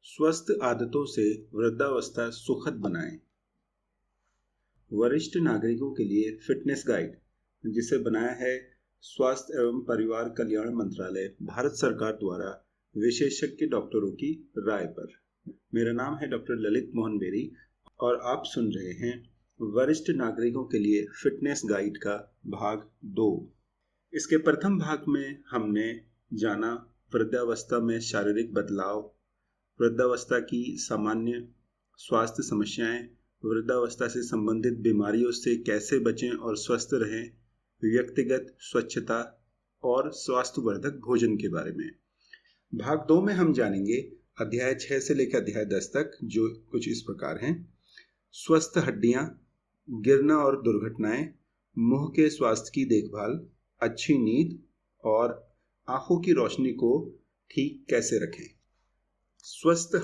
स्वस्थ आदतों से वृद्धावस्था सुखद बनाएं। वरिष्ठ नागरिकों के लिए फिटनेस गाइड, जिसे बनाया है स्वास्थ्य एवं परिवार कल्याण मंत्रालय, भारत सरकार द्वारा विशेषज्ञ डॉक्टरों की राय पर। मेरा नाम है डॉक्टर ललित मोहन बेरी और आप सुन रहे हैं वरिष्ठ नागरिकों के लिए फिटनेस गाइड का भाग 2। इसके प्रथम भाग में हमने जाना वृद्धावस्था में शारीरिक बदलाव, वृद्धावस्था की सामान्य स्वास्थ्य समस्याएं, वृद्धावस्था से संबंधित बीमारियों से कैसे बचें और स्वस्थ रहें, व्यक्तिगत स्वच्छता और स्वास्थ्यवर्धक भोजन के बारे में। भाग 2 में हम जानेंगे अध्याय 6 से लेकर अध्याय 10 तक, जो कुछ इस प्रकार हैं। स्वस्थ हड्डियां, गिरना और दुर्घटनाएं, मुंह के स्वास्थ्य की देखभाल, अच्छी नींद और आंखों की रोशनी को ठीक कैसे रखें। स्वस्थ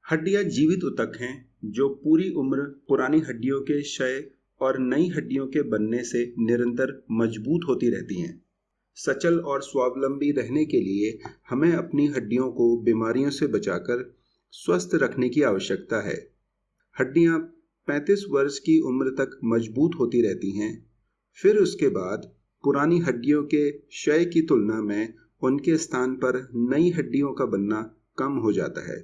हड्डियां जीवित ऊतक हैं जो पूरी उम्र पुरानी हड्डियों के क्षय और नई हड्डियों के बनने से निरंतर मजबूत होती रहती हैं। सचल और स्वावलंबी रहने के लिए हमें अपनी हड्डियों को बीमारियों से बचाकर स्वस्थ रखने की आवश्यकता है। हड्डियां 35 वर्ष की उम्र तक मजबूत होती रहती हैं। फिर उसके बाद पुरानी हड्डियों के क्षय की तुलना में उनके स्थान पर नई हड्डियों का बनना कम हो जाता है।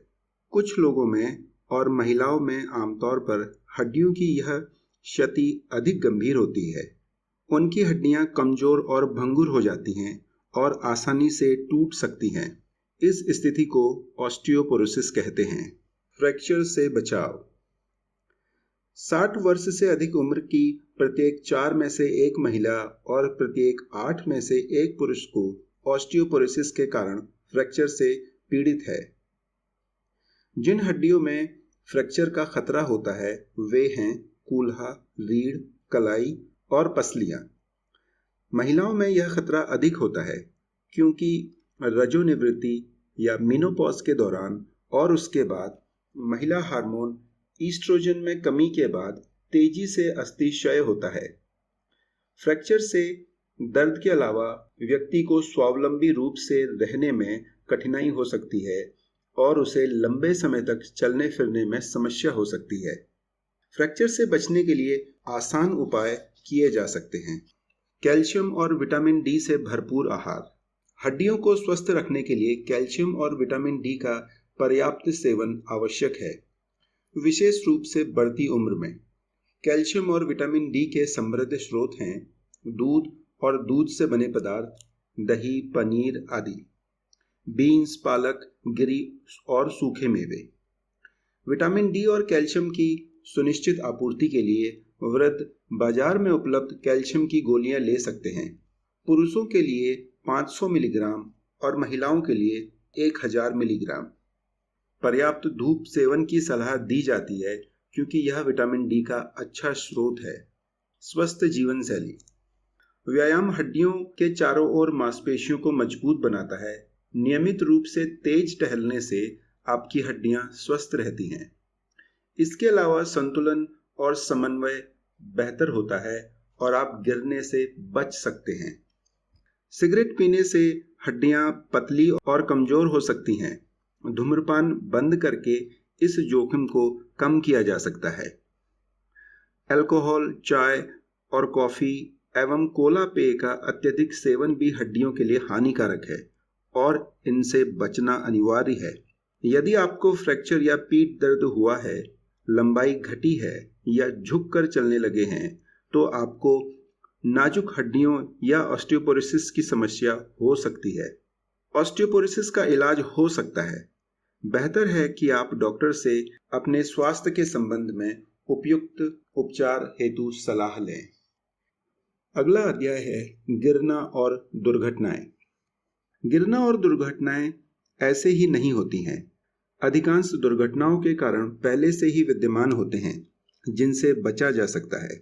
कुछ लोगों में और महिलाओं में आमतौर पर हड्डियों की यह क्षति अधिक गंभीर होती है। उनकी हड्डियां कमजोर और भंगुर हो जाती हैं और आसानी से टूट सकती हैं। इस स्थिति को ऑस्टियोपोरोसिस कहते हैं। फ्रैक्चर से बचाव। 60 वर्ष से अधिक उम्र की प्रत्येक 4 में से 1 महिला और प्रत्येक 8 में से 1 पुरुष को ऑस्टियोपोरोसिस के कारण फ्रैक्चर से पीड़ित है। जिन हड्डियों में फ्रैक्चर का खतरा होता है वे हैं कूल्हा, रीढ़, कलाई और पसलियां। महिलाओं में यह खतरा अधिक होता है क्योंकि रजोनिवृत्ति या मेनोपॉज के दौरान और उसके बाद महिला हार्मोन ईस्ट्रोजन में कमी के बाद तेजी से अस्थि क्षय होता है। फ्रैक्चर से दर्द के अलावा व्यक्ति को स्वावलंबी रूप से रहने में कठिनाई हो सकती है और उसे लंबे समय तक चलने फिरने में समस्या हो सकती है। फ्रैक्चर से बचने के लिए आसान उपाय किए जा सकते हैं। कैल्शियम और विटामिन डी से भरपूर आहार। हड्डियों को स्वस्थ रखने के लिए कैल्शियम और विटामिन डी का पर्याप्त सेवन आवश्यक है, विशेष रूप से बढ़ती उम्र में। कैल्शियम और विटामिन डी के समृद्ध स्रोत हैं दूध और दूध से बने पदार्थ, दही, पनीर आदि, बीन्स, पालक, गिरी और सूखे मेवे। विटामिन डी और कैल्शियम की सुनिश्चित आपूर्ति के लिए वृद्ध बाजार में उपलब्ध कैल्शियम की गोलियां ले सकते हैं। पुरुषों के लिए 500 मिलीग्राम और महिलाओं के लिए 1000 मिलीग्राम। पर्याप्त धूप सेवन की सलाह दी जाती है क्योंकि यह विटामिन डी का अच्छा स्रोत है। स्वस्थ जीवन शैली। व्यायाम हड्डियों के चारों ओर मांसपेशियों को मजबूत बनाता है। नियमित रूप से तेज टहलने से आपकी हड्डियां स्वस्थ रहती हैं। इसके अलावा संतुलन और समन्वय बेहतर होता है और आप गिरने से बच सकते हैं। सिगरेट पीने से हड्डियां पतली और कमजोर हो सकती हैं। धूम्रपान बंद करके इस जोखिम को कम किया जा सकता है। अल्कोहल, चाय और कॉफी एवं कोला पेय का अत्यधिक सेवन भी हड्डियों के लिए हानिकारक है और इनसे बचना अनिवार्य है। यदि आपको फ्रैक्चर या पीठ दर्द हुआ है, लंबाई घटी है या झुककर चलने लगे हैं, तो आपको नाजुक हड्डियों या ऑस्टियोपोरोसिस की समस्या हो सकती है। ऑस्टियोपोरोसिस का इलाज हो सकता है। बेहतर है कि आप डॉक्टर से अपने स्वास्थ्य के संबंध में उपयुक्त उपचार हेतु सलाह लें। अगला अध्याय है गिरना और दुर्घटनाएं। गिरना और दुर्घटनाएं ऐसे ही नहीं होती हैं। अधिकांश दुर्घटनाओं के कारण पहले से ही विद्यमान होते हैं जिनसे बचा जा सकता है।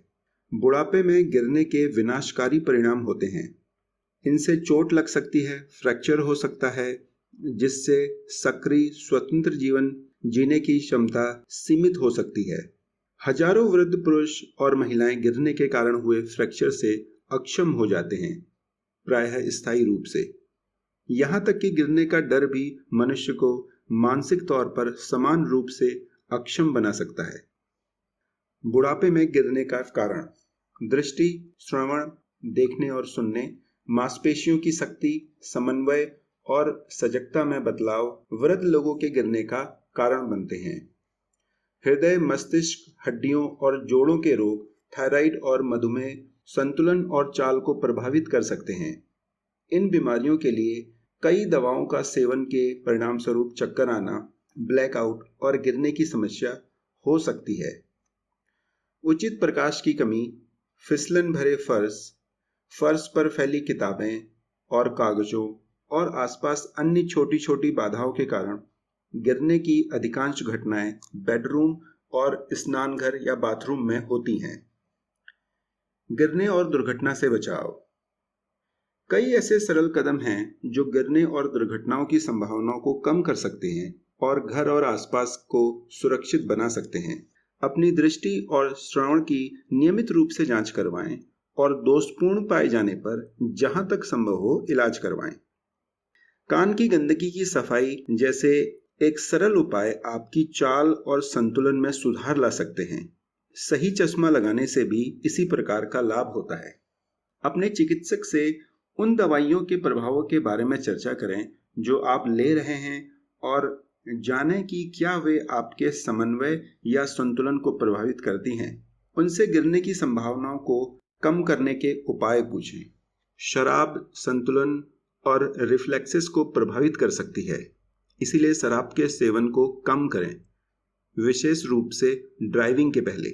बुढ़ापे में गिरने के विनाशकारी परिणाम होते हैं। इनसे चोट लग सकती है, फ्रैक्चर हो सकता है जिससे सक्रिय स्वतंत्र जीवन जीने की क्षमता सीमित हो सकती है। हजारों वृद्ध पुरुष और महिलाएं गिरने के कारण हुए फ्रैक्चर से अक्षम हो जाते हैं, प्रायः स्थायी रूप से। यहाँ तक कि गिरने का डर भी मनुष्य को मानसिक तौर पर समान रूप से अक्षम बना सकता है। बुढ़ापे में गिरने का कारण: दृष्टि, श्रवण, देखने और सुनने, मांसपेशियों की शक्ति, समन्वय और सजगता में बदलाव वृद्ध लोगों के गिरने का कारण बनते हैं। हृदय, मस्तिष्क, हड्डियों और जोड़ों के रोग, थायराइड और मधुमेह संतुलन और चाल को प्रभावित कर सकते हैं। इन बीमारियों के लिए कई दवाओं का सेवन के परिणाम स्वरूप चक्कर आना, ब्लैकआउट और गिरने की समस्या हो सकती है। उचित प्रकाश की कमी, फिसलन भरे फर्श पर फैली किताबें और कागजों और आसपास अन्य छोटी छोटी बाधाओं के कारण गिरने की अधिकांश घटनाएं बेडरूम और स्नानघर या बाथरूम में होती हैं। गिरने और दुर्घटना से बचाव: कई ऐसे सरल कदम हैं जो गिरने और दुर्घटनाओं की संभावनाओं को कम कर सकते हैं और घर और आसपास को सुरक्षित बना सकते हैं। अपनी दृष्टि और श्रवण की नियमित रूप से जांच करवाएं और दोषपूर्ण पाए जाने पर जहां तक संभव हो इलाज करवाएं। कान की गंदगी की सफाई जैसे एक सरल उपाय आपकी चाल और संतुलन में सुधार ला सकते हैं। सही चश्मा लगाने से भी इसी प्रकार का लाभ होता है। अपने चिकित्सक से उन दवाइयों के प्रभावों के बारे में चर्चा करें जो आप ले रहे हैं और जानें कि क्या वे आपके समन्वय या संतुलन को प्रभावित करती हैं। उनसे गिरने की संभावनाओं को कम करने के उपाय पूछें। शराब संतुलन और रिफ्लेक्सेस को प्रभावित कर सकती है, इसीलिए शराब के सेवन को कम करें, विशेष रूप से ड्राइविंग के पहले।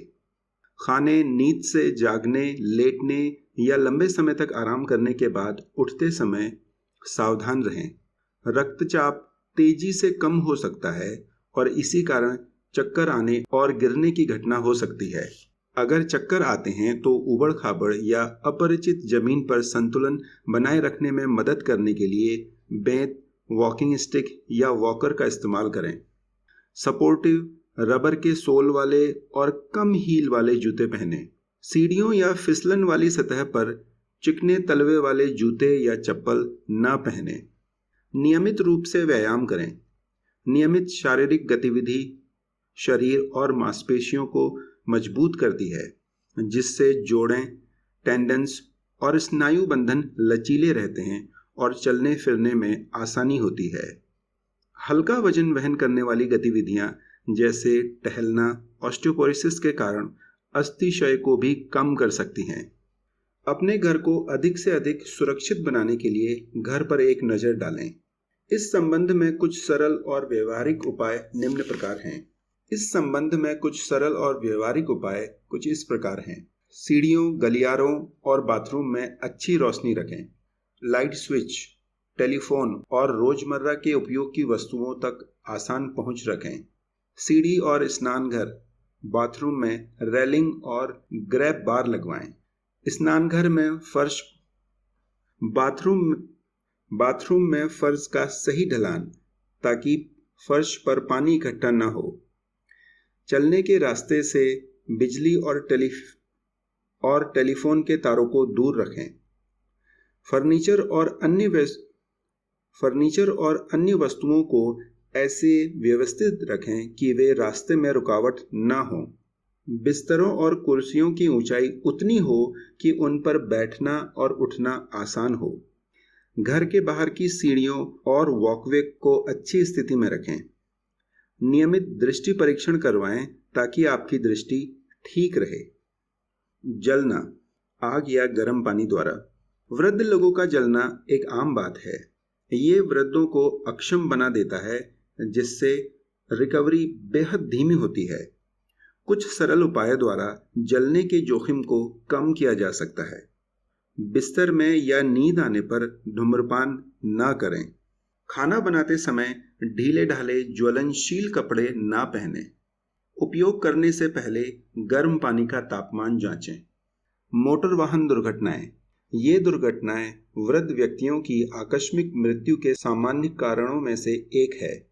खाने, नींद से जागने, लेटने या लंबे समय तक आराम करने के बाद उठते समय सावधान रहें। रक्तचाप तेजी से कम हो सकता है और इसी कारण चक्कर आने और गिरने की घटना हो सकती है। अगर चक्कर आते हैं तो उबड़-खाबड़ या अपरिचित जमीन पर संतुलन बनाए रखने में मदद करने के लिए बेंत, वॉकिंग स्टिक या वॉकर का इस्तेमाल करें। सपोर्टिव रबर के सोल वाले और कम हील वाले जूते पहनें। सीढ़ियों या फिसलन वाली सतह पर चिकने तलवे वाले जूते या चप्पल न पहनें। नियमित रूप से व्यायाम करें। नियमित शारीरिक गतिविधि शरीर और मांसपेशियों को मजबूत करती है, जिससे जोड़ें, टेंडन्स और स्नायु बंधन लचीले रहते हैं और चलने फिरने में आसानी होती है। हल्का वजन वहन करने वाली गतिविधियां जैसे टहलना ऑस्टियोपोरोसिस के कारण अस्थि क्षय को भी कम कर सकती हैं। अपने घर को अधिक से अधिक सुरक्षित बनाने के लिए घर पर एक नज़र डालें। इस संबंध में कुछ सरल और व्यवहारिक उपाय निम्न प्रकार हैं। कुछ इस प्रकार हैं। सीढ़ियों, गलियारों और बाथरूम में अच्छी रोशनी रखें। लाइट स्विच, टेलीफोन और रोजमर्रा के उपयोग की वस्तुओं तक आसान पहुंच रखें। सीढ़ी और स्नानघर, बाथरूम में रेलिंग और ग्रैब बार लगवाएं। स्नानघर में बाथरूम में फर्श का सही ढलान ताकि फर्श पर पानी इकट्ठा न हो। चलने के रास्ते से बिजली और टेलीफोन के तारों को दूर रखें। फर्नीचर और अन्य वस्तुओं को ऐसे व्यवस्थित रखें कि वे रास्ते में रुकावट न हो। बिस्तरों और कुर्सियों की ऊंचाई उतनी हो कि उन पर बैठना और उठना आसान हो। घर के बाहर की सीढ़ियों और वॉकवे को अच्छी स्थिति में रखें। नियमित दृष्टि परीक्षण करवाएं ताकि आपकी दृष्टि ठीक रहे। जलना, आग या गर्म पानी द्वारा। वृद्ध लोगों का जलना एक आम बात है। ये वृद्धों को अक्षम बना देता है, जिससे रिकवरी बेहद धीमी होती है। कुछ सरल उपायों द्वारा जलने के जोखिम को कम किया जा सकता है। बिस्तर में या नींद आने पर धूम्रपान न करें। खाना बनाते समय ढीले ढाले ज्वलनशील कपड़े न पहनें। उपयोग करने से पहले गर्म पानी का तापमान जांचें। मोटर वाहन दुर्घटनाएं। ये दुर्घटनाएं वृद्ध व्यक्तियों की आकस्मिक मृत्यु के सामान्य कारणों में से एक है।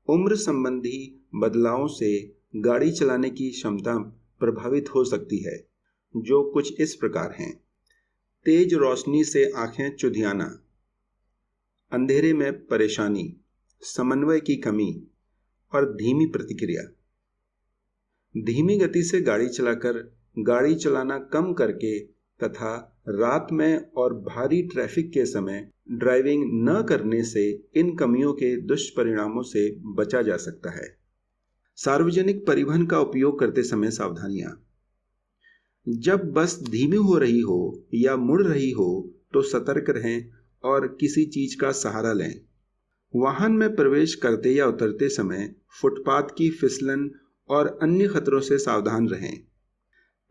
उम्र संबंधी बदलावों से गाड़ी चलाने की क्षमता प्रभावित हो सकती है, जो कुछ इस प्रकार हैं। तेज रोशनी से आंखें चुधियाना, अंधेरे में परेशानी, समन्वय की कमी और धीमी प्रतिक्रिया। धीमी गति से गाड़ी चलाकर, गाड़ी चलाना कम करके तथा रात में और भारी ट्रैफिक के समय ड्राइविंग न करने से इन कमियों के दुष्परिणामों से बचा जा सकता है। सार्वजनिक परिवहन का उपयोग करते समय सावधानियां। जब बस धीमी हो रही हो या मुड़ रही हो तो सतर्क रहें और किसी चीज का सहारा लें। वाहन में प्रवेश करते या उतरते समय फुटपाथ की फिसलन और अन्य खतरों से सावधान रहें।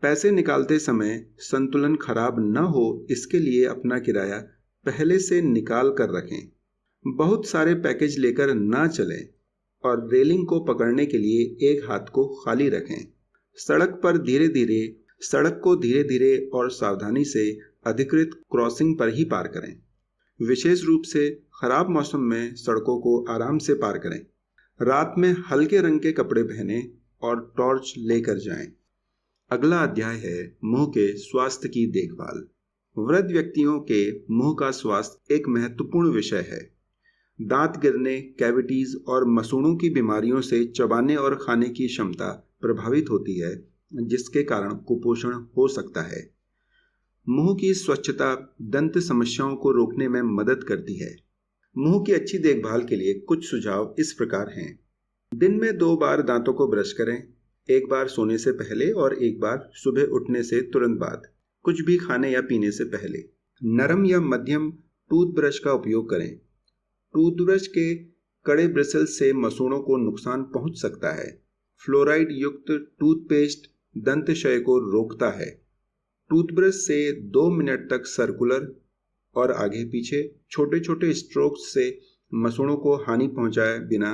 पैसे निकालते समय संतुलन खराब न हो इसके लिए अपना किराया पहले से निकाल कर रखें। बहुत सारे पैकेज लेकर ना चलें और रेलिंग को पकड़ने के लिए एक हाथ को खाली रखें। सड़क को धीरे धीरे और सावधानी से अधिकृत क्रॉसिंग पर ही पार करें। विशेष रूप से खराब मौसम में सड़कों को आराम से पार करें। रात में हल्के रंग के कपड़े पहनें और टॉर्च लेकर जाएं। अगला अध्याय है मुंह के स्वास्थ्य की देखभाल। वृद्ध व्यक्तियों के मुंह का स्वास्थ्य एक महत्वपूर्ण विषय है। दांत गिरने, कैविटीज और मसूड़ों की बीमारियों से चबाने और खाने की क्षमता प्रभावित होती है, जिसके कारण कुपोषण हो सकता है। मुंह की स्वच्छता दंत समस्याओं को रोकने में मदद करती है। मुंह की अच्छी देखभाल के लिए कुछ सुझाव इस प्रकार हैं। दिन में 2 बार दांतों को ब्रश करें, एक बार सोने से पहले और एक बार सुबह उठने से तुरंत बाद, कुछ भी खाने या पीने से पहले। नरम या मध्यम टूथब्रश का उपयोग करें। टूथब्रश के कड़े ब्रिसल्स से मसूड़ों को नुकसान पहुंच सकता है। फ्लोराइड युक्त टूथपेस्ट दंत क्षय को रोकता है। टूथब्रश से 2 मिनट तक सर्कुलर और आगे पीछे छोटे छोटे स्ट्रोक्स से मसूड़ों को हानि पहुंचाए बिना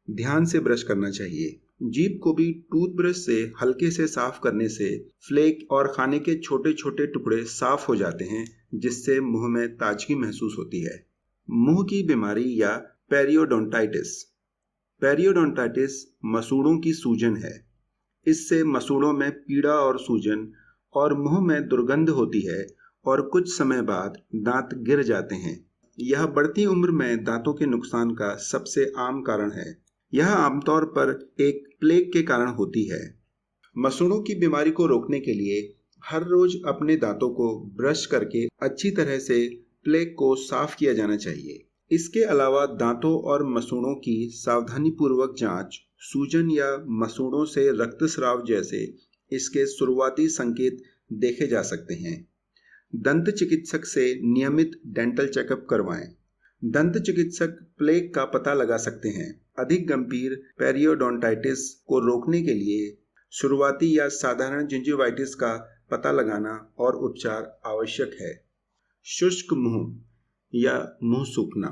ध्यान से ब्रश करना चाहिए। जीभ को भी टूथब्रश से हल्के से साफ करने से फ्लेक और खाने के छोटे छोटे टुकड़े साफ हो जाते हैं, जिससे मुंह में ताजगी महसूस होती है। मुंह की बीमारी या पेरियोडोंटाइटिस। पेरियोडोंटाइटिस मसूड़ों की सूजन है। इससे मसूड़ों में पीड़ा और सूजन और मुंह में दुर्गंध होती है और कुछ समय बाद दांत गिर जाते हैं। यह बढ़ती उम्र में दांतों के नुकसान का सबसे आम कारण है। यह आमतौर पर एक प्लेग के कारण होती है। मसूड़ों की बीमारी को रोकने के लिए हर रोज अपने दांतों को ब्रश करके अच्छी तरह से प्लेग को साफ किया जाना चाहिए। इसके अलावा दांतों और मसूड़ों की सावधानीपूर्वक जांच, सूजन या मसूड़ों से रक्तस्राव जैसे इसके शुरुआती संकेत देखे जा सकते हैं। दंत चिकित्सक से नियमित डेंटल चेकअप करवाएं। दंत चिकित्सक प्लेग का पता लगा सकते हैं। अधिक गंभीर पेरियोडोंटाइटिस को रोकने के लिए शुरुआती या साधारण जिंजिवाइटिस का पता लगाना और उपचार आवश्यक है। शुष्क मुंह या मुंह सूखना।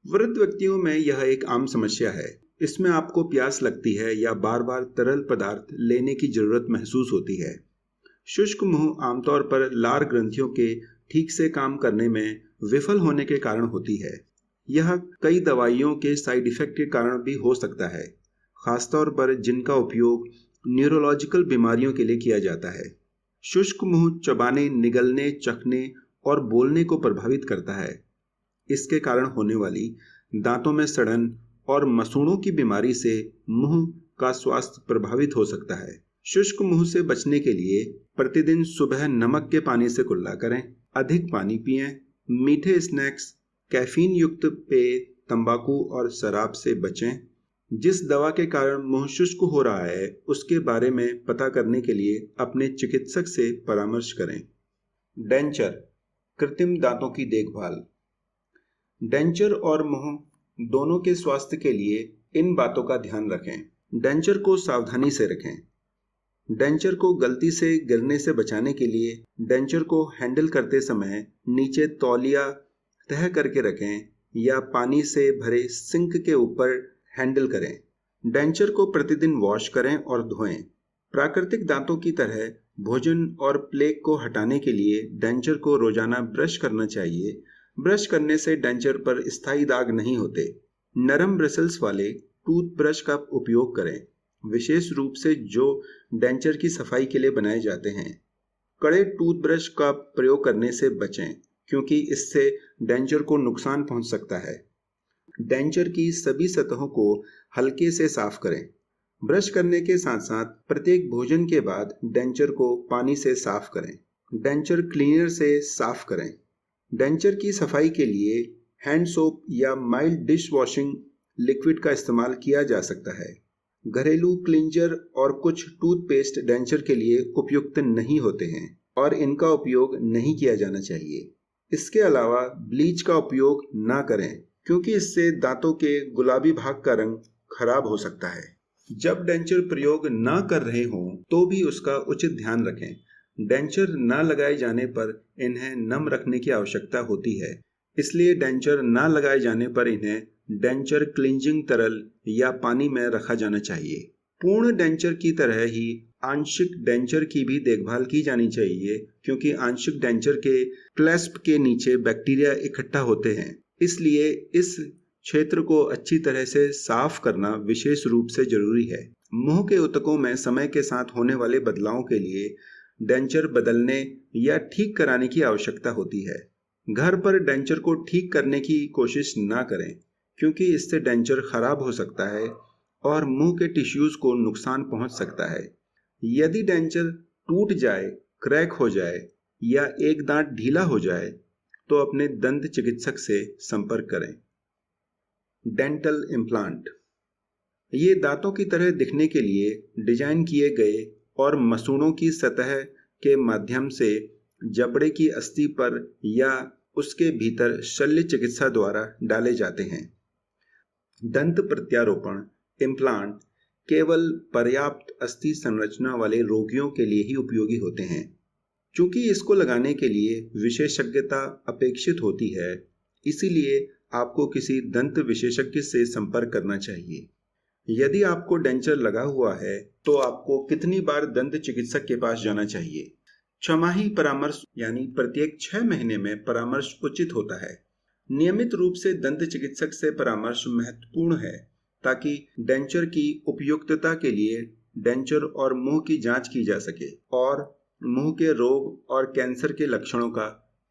वृद्ध व्यक्तियों में यह एक आम समस्या है। इसमें आपको प्यास लगती है या बार बार तरल पदार्थ लेने की जरूरत महसूस होती है। शुष्क मुंह आमतौर पर लार ग्रंथियों के ठीक से काम करने में विफल होने के कारण होती है। यह कई दवाइयों के साइड इफेक्ट के कारण भी हो सकता है, खासतौर पर जिनका उपयोग न्यूरोलॉजिकल बीमारियों के लिए किया जाता है। शुष्क मुंह चबाने, निगलने, चखने और बोलने को प्रभावित करता है। इसके कारण होने वाली दांतों में सड़न और मसूड़ों की बीमारी से मुंह का स्वास्थ्य प्रभावित हो सकता है। शुष्क मुंह से बचने के लिए प्रतिदिन सुबह नमक के पानी से कुल्ला करें, अधिक पानी पिएं, मीठे स्नैक्स, कैफीन युक्त पेय, तंबाकू और शराब से बचें। जिस दवा के कारण मुंह शुष्क हो रहा है उसके बारे में पता करने के लिए अपने चिकित्सक से परामर्श करें। डेंचर, कृत्रिम दांतों की देखभाल। डेंचर और मुंह दोनों के स्वास्थ्य के लिए इन बातों का ध्यान रखें। डेंचर को सावधानी से रखें। डेंचर को गलती से गिरने से बचाने के लिए डेंचर को हैंडल करते समय नीचे तौलिया तह करके रखें या पानी से भरे सिंक के ऊपर हैंडल करें। डेंचर को प्रतिदिन वॉश करें और धोएं। प्राकृतिक दांतों की तरह भोजन और प्लेग को हटाने के लिए डेंचर को रोजाना ब्रश करना चाहिए। ब्रश करने से डेंचर पर स्थायी दाग नहीं होते। नरम ब्रिसल्स वाले टूथब्रश का उपयोग करें, विशेष रूप से जो डेंचर की सफाई के लिए बनाए जाते हैं। कड़े टूथब्रश का प्रयोग करने से बचें क्योंकि इससे डेंचर को नुकसान पहुंच सकता है। डेंचर की सभी सतहों को हल्के से साफ करें। ब्रश करने के साथ साथ प्रत्येक भोजन के बाद डेंचर को पानी से साफ करें। डेंचर क्लीनर से साफ करें। डेंचर की सफाई के लिए हैंड सोप या माइल्ड डिश वॉशिंग लिक्विड का इस्तेमाल किया जा सकता है। घरेलू क्लींजर और कुछ टूथपेस्ट डेंचर के लिए उपयुक्त नहीं होते हैं और इनका उपयोग नहीं किया जाना चाहिए। इसके अलावा ब्लीच का उपयोग ना करें क्योंकि इससे दांतों के गुलाबी भाग का रंग खराब हो सकता है। जब डेंचर प्रयोग ना कर रहे हों तो भी उसका उचित ध्यान रखें। डेंचर ना लगाए जाने पर इन्हें नम रखने की आवश्यकता होती है, इसलिए डेंचर ना लगाए जाने पर इन्हें डेंचर क्लींजिंग तरल या पानी में रखा जाना चाहिए। पूर्ण डेंचर की तरह ही आंशिक डेंचर की भी देखभाल की जानी चाहिए क्योंकि आंशिक डेंचर के क्लैस्प के नीचे बैक्टीरिया इकट्ठा होते हैं, इसलिए इस क्षेत्र को अच्छी तरह से साफ करना विशेष रूप से जरूरी है। मुंह के ऊतकों में समय के साथ होने वाले बदलावों के लिए डेंचर बदलने या ठीक कराने की आवश्यकता होती है। घर पर डेंचर को ठीक करने की कोशिश ना करें क्योंकि इससे डेंचर खराब हो सकता है और मुंह के टिश्यूज को नुकसान पहुंच सकता है। यदि डेंचर टूट जाए, क्रैक हो जाए या एक दांत ढीला हो जाए तो अपने दंत चिकित्सक से संपर्क करें। डेंटल इम्प्लांट ये दांतों की तरह दिखने के लिए डिजाइन किए गए और मसूड़ों की सतह के माध्यम से जबड़े की अस्थि पर या उसके भीतर शल्य चिकित्सा द्वारा डाले जाते हैं। दंत प्रत्यारोपण इम्प्लांट केवल पर्याप्त अस्थि संरचना वाले रोगियों के लिए ही उपयोगी होते हैं। चूंकि इसको लगाने के लिए विशेषज्ञता अपेक्षित होती है, इसीलिए आपको किसी दंत विशेषज्ञ से संपर्क करना चाहिए। यदि आपको डेंचर लगा हुआ है तो आपको कितनी बार दंत चिकित्सक के पास जाना चाहिए? छमाही परामर्श यानी प्रत्येक 6 महीने में परामर्श उचित होता है। नियमित रूप से दंत चिकित्सक से परामर्श महत्वपूर्ण है ताकि डेंचर की उपयुक्तता के लिए डेंचर और मुंह की जांच की जा सके और मुंह के रोग और कैंसर के लक्षणों का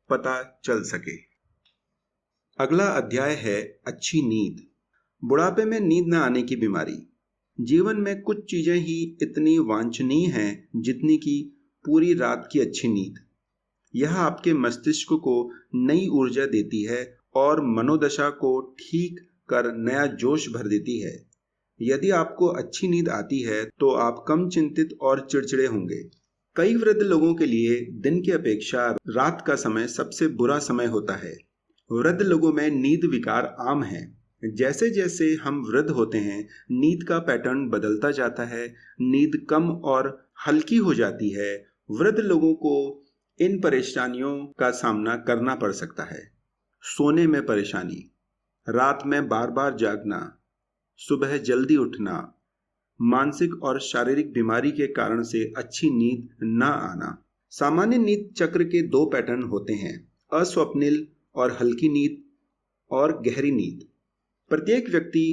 पता चल सके। अगला अध्याय है अच्छी नींद। बुढ़ापे में नींद न आने की बीमारी। जीवन में कुछ चीजें ही इतनी वांछनीय हैं जितनी कि पूरी रात की अच्छी नींद। यह आपके मस्तिष्क को नई ऊर्जा देती है और मनोदशा को ठीक कर नया जोश भर देती है। यदि आपको अच्छी नींद आती है तो आप कम चिंतित और चिड़चिड़े होंगे। कई वृद्ध लोगों के लिए दिन की अपेक्षा रात का समय सबसे बुरा समय होता है। वृद्ध लोगों में नींद विकार आम है। जैसे जैसे हम वृद्ध होते हैं, नींद का पैटर्न बदलता जाता है, नींद कम और हल्की हो जाती है। वृद्ध लोगों को इन परेशानियों का सामना करना पड़ सकता है। सोने में परेशानी, रात में बार बार जागना, सुबह जल्दी उठना, मानसिक और शारीरिक बीमारी के कारण से अच्छी नींद न आना। सामान्य नींद चक्र के 2 पैटर्न होते हैं, अस्वप्निल और हल्की नींद और गहरी नींद। प्रत्येक व्यक्ति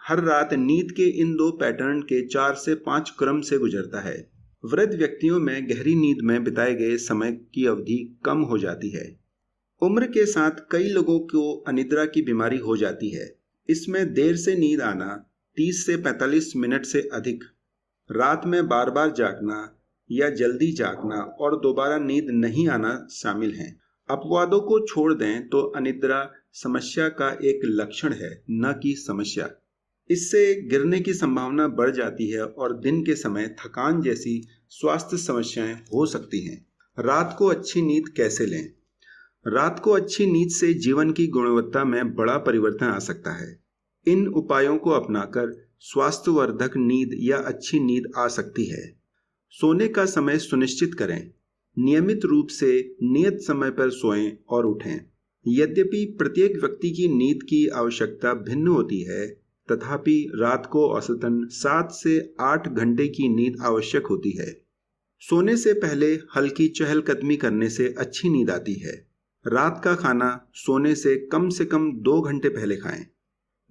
हर रात नींद के इन 2 पैटर्न के 4 से 5 क्रम से गुजरता है। वृद्ध व्यक्तियों में गहरी नींद में बिताए गए समय की अवधि कम हो जाती है। उम्र के साथ कई लोगों को अनिद्रा की बीमारी हो जाती है। इसमें देर से नींद आना, 30 से 45 मिनट से अधिक, रात में बार बार जागना या जल्दी जागना और दोबारा नींद नहीं आना शामिल हैं। अपवादों को छोड़ दें तो अनिद्रा समस्या का एक लक्षण है, न कि समस्या। इससे गिरने की संभावना बढ़ जाती है और दिन के समय थकान जैसी स्वास्थ्य समस्याएं हो सकती हैं। रात को अच्छी नींद कैसे लें? रात को अच्छी नींद से जीवन की गुणवत्ता में बड़ा परिवर्तन आ सकता है। इन उपायों को अपनाकर स्वास्थ्यवर्धक नींद या अच्छी नींद आ सकती है। सोने का समय सुनिश्चित करें। नियमित रूप से नियत समय पर सोएं और उठें। यद्यपि प्रत्येक व्यक्ति की नींद की आवश्यकता भिन्न होती है, तथापि रात को औसतन 7 से 8 घंटे की नींद आवश्यक होती है। सोने से पहले हल्की चहलकदमी करने से अच्छी नींद आती है। रात का खाना सोने से कम 2 घंटे पहले खाएं।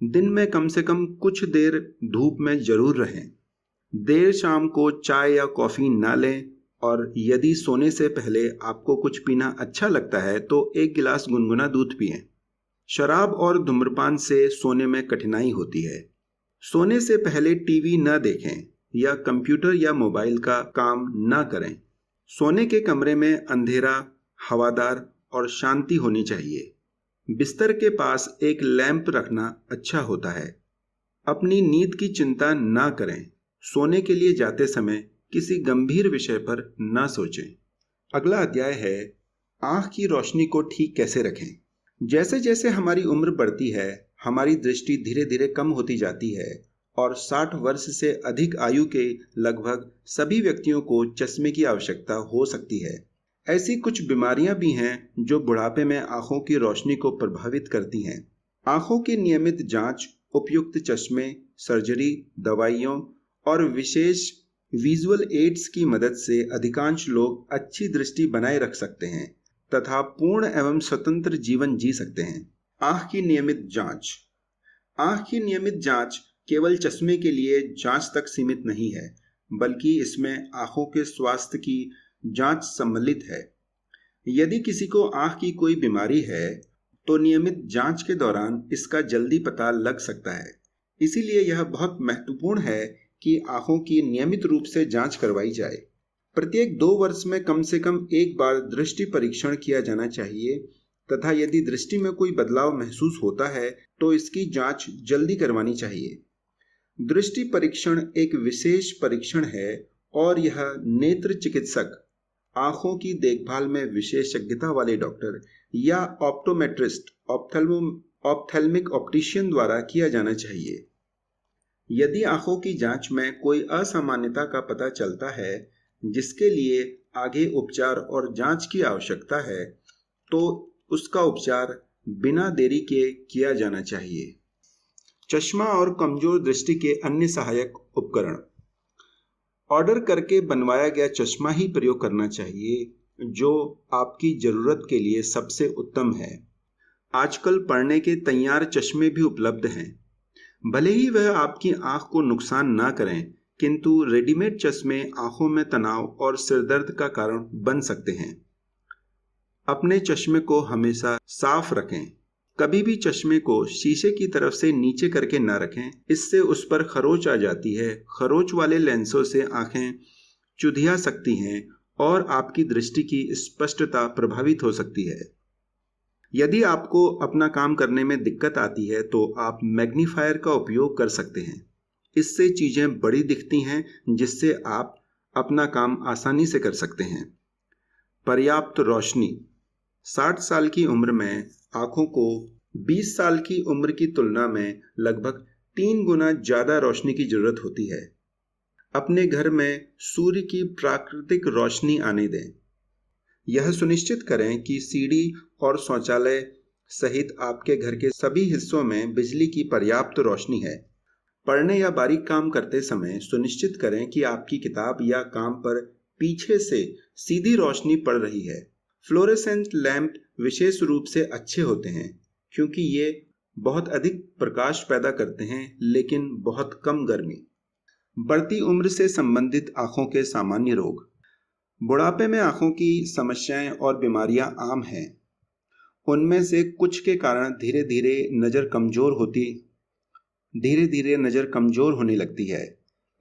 दिन में कम से कम कुछ देर धूप में जरूर रहें। देर शाम को चाय या कॉफी ना लें और यदि सोने से पहले आपको कुछ पीना अच्छा लगता है तो 1 गिलास गुनगुना दूध पिएं। शराब और धूम्रपान से सोने में कठिनाई होती है। सोने से पहले टीवी न देखें या कंप्यूटर या मोबाइल का काम न करें। सोने के कमरे में अंधेरा, हवादार और शांति होनी चाहिए। बिस्तर के पास एक लैंप रखना अच्छा होता है। अपनी नींद की चिंता ना करें। सोने के लिए जाते समय किसी गंभीर विषय पर ना सोचें। अगला अध्याय है आंख की रोशनी को ठीक कैसे रखें। जैसे जैसे हमारी उम्र बढ़ती है, हमारी दृष्टि धीरे धीरे कम होती जाती है और 60 वर्ष से अधिक आयु के लगभग सभी व्यक्तियों को चश्मे की आवश्यकता हो सकती है। ऐसी कुछ बीमारियां भी हैं जो बुढ़ापे में आंखों की रोशनी को प्रभावित करती हैं। आंखों की नियमित जांच, उपयुक्त चश्मे, सर्जरी, दवाइयों और विशेष विजुअल एड्स की मदद से अधिकांश लोग अच्छी दृष्टि बनाए रख सकते हैं तथा पूर्ण एवं स्वतंत्र जीवन जी सकते हैं। आंख की नियमित जांच। आंख की नियमित जांच केवल चश्मे के लिए जांच तक सीमित नहीं है, बल्कि इसमें आंखों के स्वास्थ्य की जांच सम्मिलित है। यदि किसी को आंख की कोई बीमारी है तो नियमित जांच के दौरान इसका जल्दी पता लग सकता है। इसीलिए यह बहुत महत्वपूर्ण है कि आंखों की नियमित रूप से जांच करवाई जाए। प्रत्येक 2 वर्ष में कम से कम एक बार दृष्टि परीक्षण किया जाना चाहिए तथा यदि दृष्टि में कोई बदलाव महसूस होता है तो इसकी जांच जल्दी करवानी चाहिए। दृष्टि परीक्षण एक विशेष परीक्षण है और यह नेत्र चिकित्सक, आंखों की देखभाल में विशेषज्ञता वाले डॉक्टर या ऑप्टोमेट्रिस्ट, ऑप्थेल्मिक ऑप्टिशियन द्वारा किया जाना चाहिए। यदि आंखों की जांच में कोई असामान्यता का पता चलता है जिसके लिए आगे उपचार और जांच की आवश्यकता है तो उसका उपचार बिना देरी के किया जाना चाहिए। चश्मा और कमजोर दृष्टि के अन्य सहायक उपकरण। ऑर्डर करके बनवाया गया चश्मा ही प्रयोग करना चाहिए जो आपकी जरूरत के लिए सबसे उत्तम है। आजकल पढ़ने के तैयार चश्मे भी उपलब्ध हैं। भले ही वह आपकी आंख को नुकसान ना करें, किंतु रेडीमेड चश्मे आंखों में तनाव और सिरदर्द का कारण बन सकते हैं। अपने चश्मे को हमेशा साफ रखें। कभी भी चश्मे को शीशे की तरफ से नीचे करके न रखें, इससे उस पर खरोंच आ जाती है। खरोंच वाले लेंसों से आंखें चुधिया सकती हैं और आपकी दृष्टि की स्पष्टता प्रभावित हो सकती है। यदि आपको अपना काम करने में दिक्कत आती है तो आप मैग्नीफायर का उपयोग कर सकते हैं। इससे चीजें बड़ी दिखती हैं जिससे आप अपना काम आसानी से कर सकते हैं। पर्याप्त रोशनी। 60 साल की उम्र में आंखों को 20 साल की उम्र की तुलना में लगभग 3 गुना ज्यादा रोशनी की जरूरत होती है। अपने घर में सूर्य की प्राकृतिक रोशनी आने दें। यह सुनिश्चित करें कि सीढ़ी और शौचालय सहित आपके घर के सभी हिस्सों में बिजली की पर्याप्त रोशनी है। पढ़ने या बारीक काम करते समय सुनिश्चित करें कि आपकी किताब या काम पर पीछे से सीधी रोशनी पड़ रही है। फ्लोरेसेंट लैंप विशेष रूप से अच्छे होते हैं क्योंकि ये बहुत अधिक प्रकाश पैदा करते हैं लेकिन बहुत कम गर्मी। बढ़ती उम्र से संबंधित आंखों के सामान्य रोग। बुढ़ापे में आंखों की समस्याएं और बीमारियां आम हैं। उनमें से कुछ के कारण धीरे धीरे नज़र कमजोर होने लगती है।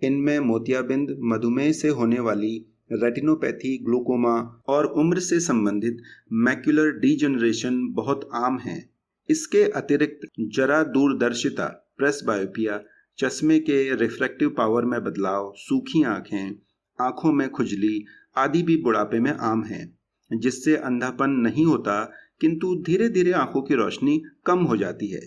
इनमें मोतियाबिंद, मधुमेह से होने वाली रेटिनोपैथी, ग्लूकोमा और उम्र से संबंधित मैक्युलर डीजनरेशन बहुत आम हैं। इसके अतिरिक्त जरा दूरदर्शिता, प्रेसबायोपिया, चश्मे के रिफ्रैक्टिव पावर में बदलाव, सूखी आंखें, आंखों में खुजली आदि भी बुढ़ापे में आम हैं, जिससे अंधापन नहीं होता किंतु धीरे धीरे आंखों की रोशनी कम हो जाती है।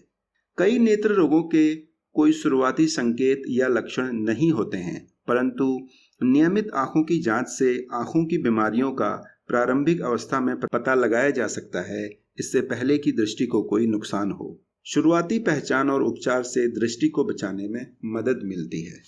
कई नेत्र रोगों के कोई शुरुआती संकेत या लक्षण नहीं होते हैं, परंतु नियमित आंखों की जांच से आंखों की बीमारियों का प्रारंभिक अवस्था में पता लगाया जा सकता है, इससे पहले कि दृष्टि को कोई नुकसान हो। शुरुआती पहचान और उपचार से दृष्टि को बचाने में मदद मिलती है।